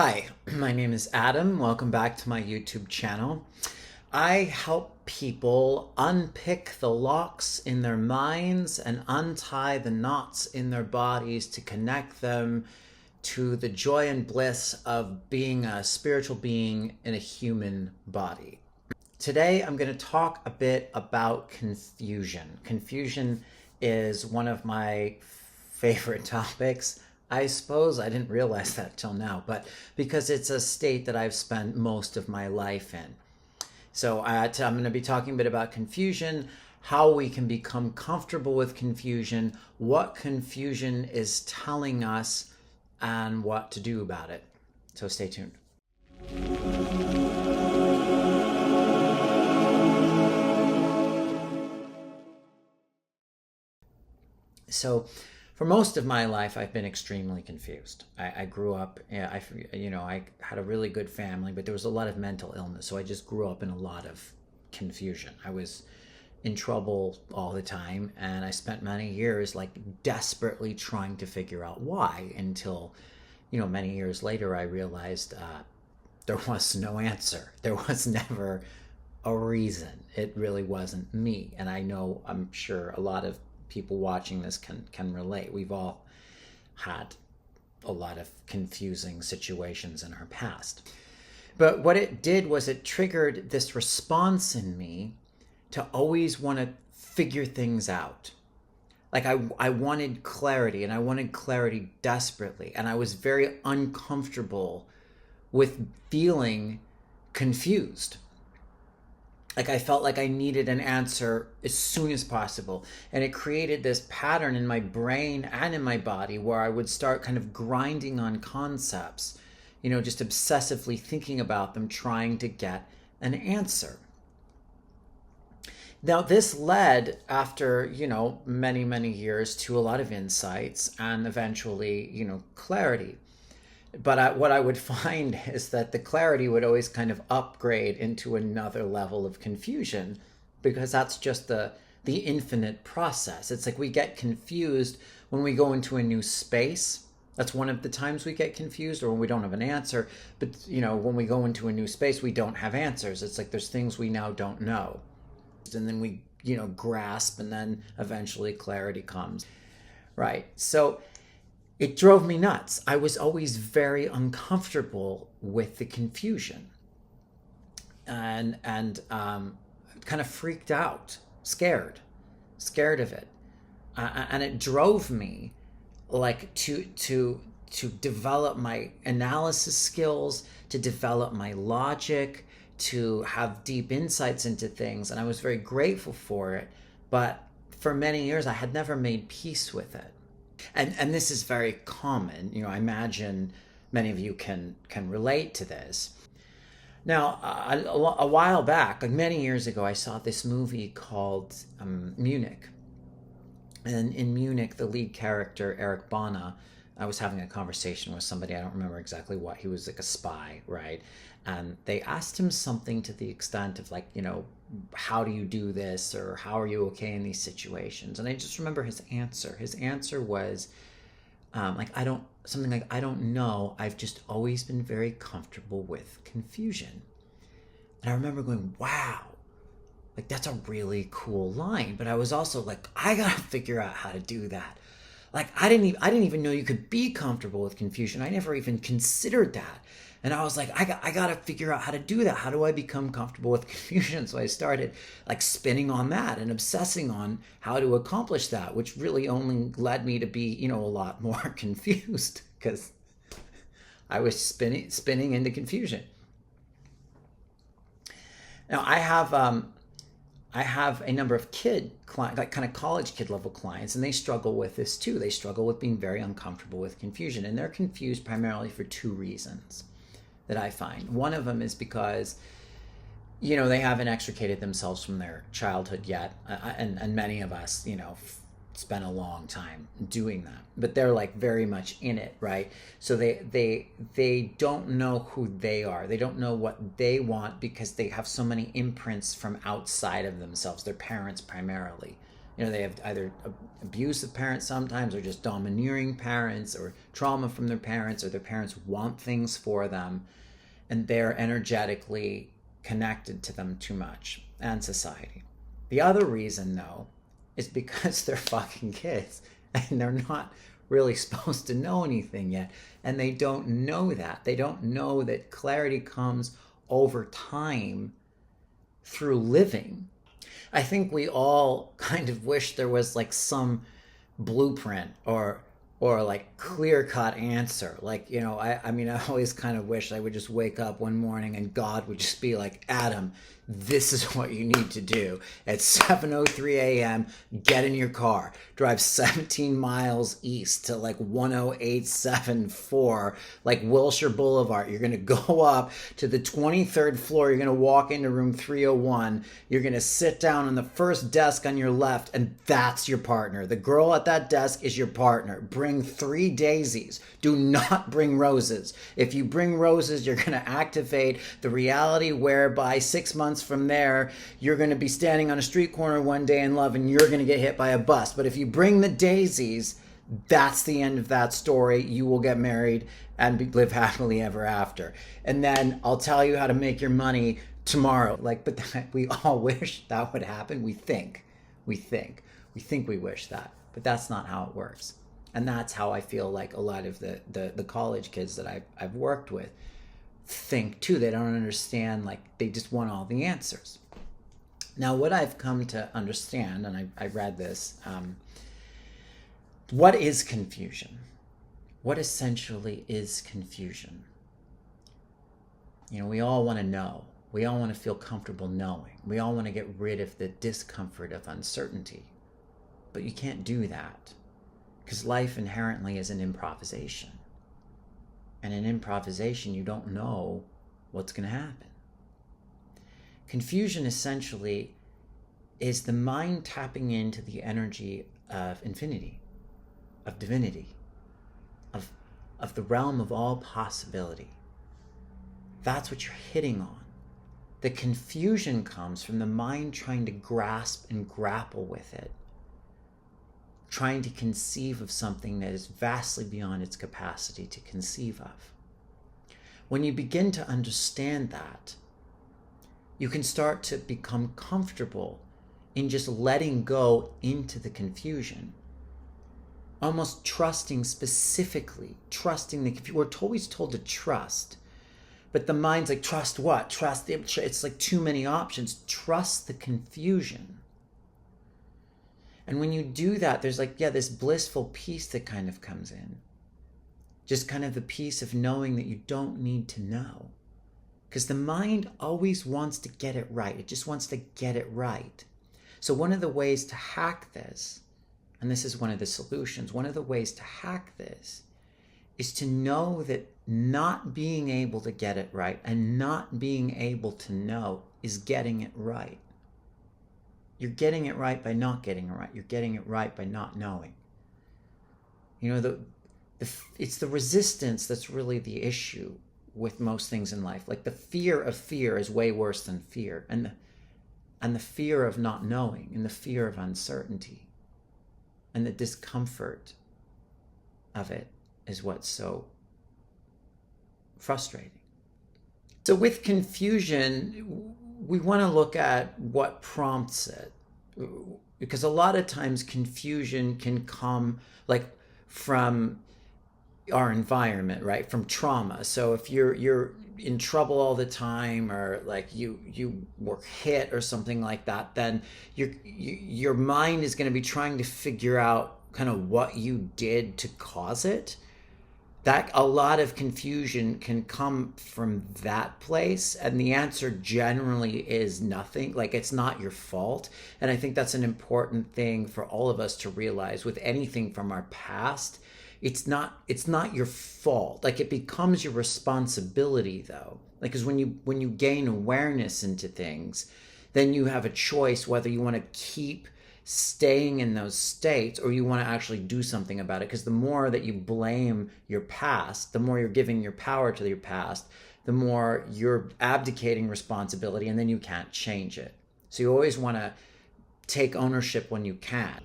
Hi, my name is Adam. Welcome back to my YouTube channel. I help people unpick the locks in their minds and untie the knots in their bodies to connect them to the joy and bliss of being a spiritual being in a human body. Today, I'm going to talk a bit about confusion. Confusion is one of my favorite topics. I suppose I didn't realize that till now, but because it's a state that I've spent most of my life in. So I'm going to be talking a bit about confusion, how we can become comfortable with confusion, what confusion is telling us, and what to do about it. So stay tuned. So for most of my life, I've been extremely confused. I grew up, I had a really good family, but there was a lot of mental illness. So I just grew up in a lot of confusion. I was in trouble all the time. And I spent many years like desperately trying to figure out why until, many years later, I realized there was no answer. There was never a reason. It really wasn't me. And I'm sure a lot of people watching this can relate. We've all had a lot of confusing situations in our past. But what it did was it triggered this response in me to always want to figure things out. Like I wanted clarity, and I wanted clarity desperately. And I was very uncomfortable with feeling confused. Like I felt like I needed an answer as soon as possible. And it created this pattern in my brain and in my body where I would start kind of grinding on concepts, just obsessively thinking about them, trying to get an answer. Now, this led after, many, many years to a lot of insights and eventually, clarity. But what I would find is that the clarity would always kind of upgrade into another level of confusion, because that's just the infinite process. It's like we get confused when we go into a new space. That's one of the times we get confused, or when we don't have an answer. But, when we go into a new space, we don't have answers. It's like there's things we now don't know. And then we, grasp, and then eventually clarity comes. Right. So it drove me nuts. I was always very uncomfortable with the confusion and kind of freaked out, scared of it. And it drove me like to develop my analysis skills, to develop my logic, to have deep insights into things. And I was very grateful for it. But for many years, I had never made peace with it. And this is very common. I imagine many of you can relate to this. Now, a while back, like many years ago, I saw this movie called Munich. And in Munich, the lead character, Eric Bana, I was having a conversation with somebody, I don't remember exactly what, he was like a spy, right? And they asked him something to the extent of like, how do you do this? Or how are you okay in these situations? And I just remember his answer. His answer was I don't know. I've just always been very comfortable with confusion. And I remember going, wow, like that's a really cool line. But I was also like, I gotta figure out how to do that. Like I didn't even know you could be comfortable with confusion. I never even considered that. And I was like, I got to figure out how to do that. How do I become comfortable with confusion? So I started like spinning on that and obsessing on how to accomplish that, which really only led me to be, a lot more confused because I was spinning into confusion. Now I have a number of like kind of college kid level clients, and they struggle with this too. They struggle with being very uncomfortable with confusion, and they're confused primarily for two reasons that I find. One of them is because, they haven't extricated themselves from their childhood yet. And many of us, spent a long time doing that, but they're like very much in it, right? So they don't know who they are. They don't know what they want because they have so many imprints from outside of themselves, their parents primarily, They have either abusive parents sometimes, or just domineering parents, or trauma from their parents, or their parents want things for them, and they're energetically connected to them too much, and society. The other reason, though, is because they're fucking kids and they're not really supposed to know anything yet. And they don't know that. They don't know that clarity comes over time through living. I think we all kind of wish there was like some blueprint or like clear cut answer. Like, I mean, I always kind of wish I would just wake up one morning and God would just be like, Adam, this is what you need to do. At 7:03 a.m., get in your car, drive 17 miles east to like 10874, like Wilshire Boulevard. You're going to go up to the 23rd floor. You're going to walk into room 301. You're going to sit down on the first desk on your left, and that's your partner. The girl at that desk is your partner. Bring 3 daisies. Do not bring roses. If you bring roses, you're going to activate the reality whereby 6 months from there, you're going to be standing on a street corner one day in love and you're going to get hit by a bus. But if you bring the daisies, that's the end of that story. You will get married and live happily ever after. And then I'll tell you how to make your money tomorrow. But we all wish that would happen. We think we wish that, but that's not how it works. And that's how I feel like a lot of the college kids that I've worked with think too. They don't understand, like they just want all the answers. Now, what I've come to understand, and I read this, what is confusion? What essentially is confusion? We all want to know. We all want to feel comfortable knowing. We all want to get rid of the discomfort of uncertainty. But you can't do that because life inherently is an improvisation. And in improvisation, you don't know what's going to happen. Confusion essentially is the mind tapping into the energy of infinity, of divinity, of the realm of all possibility. That's what you're hitting on. The confusion comes from the mind trying to grasp and grapple with it, trying to conceive of something that is vastly beyond its capacity to conceive of. When you begin to understand that, you can start to become comfortable in just letting go into the confusion, almost trusting specifically, we're always told to trust, but the mind's like, trust what? It's like too many options. Trust the confusion. And when you do that, there's this blissful peace that kind of comes in. Just kind of the peace of knowing that you don't need to know. Because the mind always wants to get it right. It just wants to get it right. So one of the ways to hack this, and this is one of the solutions, one of the ways to hack this is to know that not being able to get it right and not being able to know is getting it right. You're getting it right by not getting it right. You're getting it right by not knowing. It's the resistance that's really the issue with most things in life. Like the fear of fear is way worse than fear. And the fear of not knowing, and the fear of uncertainty, and the discomfort of it is what's so frustrating. So with confusion, we want to look at what prompts it, because a lot of times confusion can come from our environment, right? From trauma. So if you're in trouble all the time, or you were hit or something like that, then your mind is going to be trying to figure out kind of what you did to cause it. That a lot of confusion can come from that place, and the answer generally is nothing. It's not your fault. And I think that's an important thing for all of us to realize with anything from our past. It's not your fault. It becomes your responsibility though. Because when you gain awareness into things, then you have a choice whether you want to keep staying in those states or you want to actually do something about it. Because the more that you blame your past, the more you're giving your power to your past, the more you're abdicating responsibility, and then you can't change it. So you always want to take ownership when you can.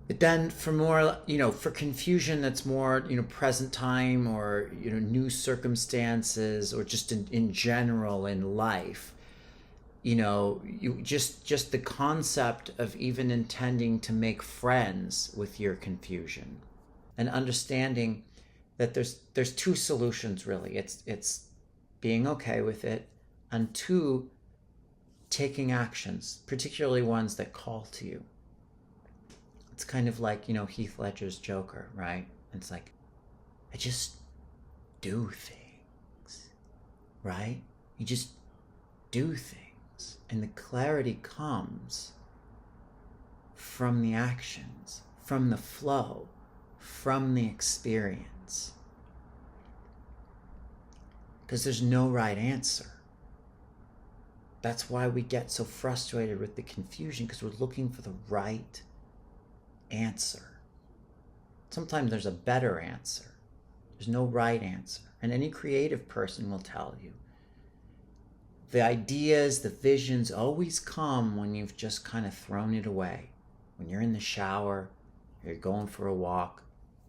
But then for more, for confusion that's more, present time, or, new circumstances, or just in general in life, you just the concept of even intending to make friends with your confusion, and understanding that there's two solutions really. It's being okay with it, and two, taking actions, particularly ones that call to you. It's kind of like, Heath Ledger's Joker, right? It's like, I just do things, right? You just do things. And the clarity comes from the actions, from the flow, from the experience. Because there's no right answer. That's why we get so frustrated with the confusion, because we're looking for the right answer. Sometimes there's a better answer. There's no right answer. And any creative person will tell you. The ideas, the visions always come when you've just kind of thrown it away. When you're in the shower, or you're going for a walk,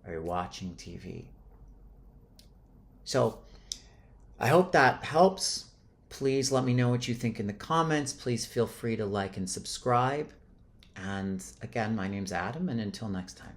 or you're watching TV. So I hope that helps. Please let me know what you think in the comments. Please feel free to like and subscribe. And again, my name's Adam, and until next time.